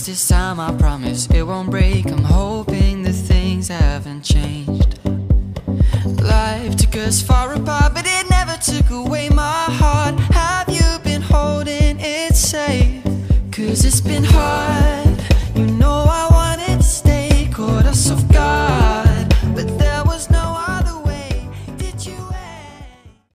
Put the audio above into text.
this time I promise it won't break. I'm hoping that things haven't changed. Life took us far apart, but it never took away my heart. Have you been holding it safe? 'Cause it's been hard